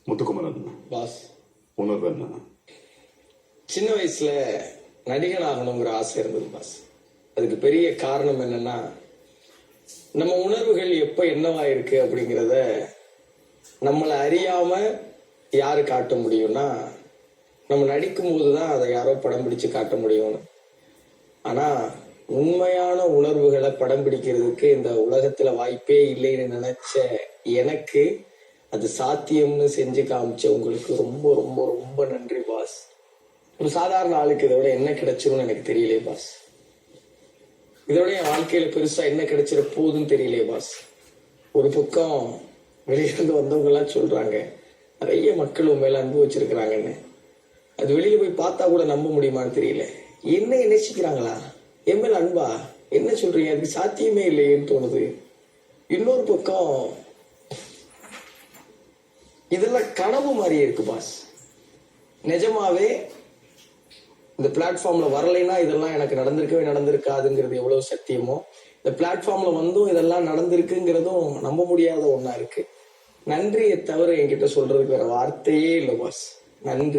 Muthukumaran pass, உணர்வு என்ன? சின்ன வயசுல நடிகன் ஆகணுங்கிற ஆசை இருந்தது பாஸ். அதுக்கு பெரிய காரணம் என்னன்னா, நம்ம உணர்வுகள் எப்ப என்னவா இருக்கு அப்படிங்கிறத நம்மளை அறியாம யாரு காட்ட முடியும்னா, நம்ம நடிக்கும் போதுதான் அதை யாரோ படம் பிடிச்சு காட்ட முடியும்னு. ஆனா உண்மையான உணர்வுகளை படம் பிடிக்கிறதுக்கு இந்த உலகத்துல வாய்ப்பே இல்லைன்னு நினைச்ச எனக்கு அது சாத்தியம்னு செஞ்சு காமிச்ச உங்களுக்கு ரொம்ப ரொம்ப ரொம்ப நன்றி பாஸ். ஒரு சாதாரண ஆளுக்கு இதை விட என்ன கிடைச்சிரும்னு எனக்கு தெரியலையே பாஸ். இதோட என் வாழ்க்கையில பெருசா என்ன கிடைச்சிட போகுதுன்னு தெரியலையே பாஸ். ஒரு பக்கம் வெளியிருந்து வந்தவங்க எல்லாம் சொல்றாங்க நிறைய மக்கள் உன் மேல அன்பு வச்சிருக்கிறாங்கன்னு. அது வெளியில போய் பார்த்தா கூட நம்ப முடியுமான்னு தெரியல. என்ன நேசிக்கிறாங்களா? என் மேல அன்பா? என்ன சொல்றீங்க? அதுக்கு சாத்தியமே இல்லையேன்னு தோணுது. இன்னொரு பக்கம் இதெல்லாம் கனவு மாதிரியே இருக்கு பாஸ். நிஜமாவே இந்த பிளாட்ஃபார்ம்ல வரலைன்னா இதெல்லாம் எனக்கு நடந்திருக்காதுங்கிறது எவ்வளவு சத்தியமோ, இந்த பிளாட்ஃபார்ம்ல வந்தும் இதெல்லாம் நடந்திருக்குங்கிறதும் நம்ப முடியாத ஒண்ணா இருக்கு. நன்றியை தவிர என்கிட்ட சொல்றதுக்கு வேற வார்த்தையே இல்லை பாஸ். நன்றி.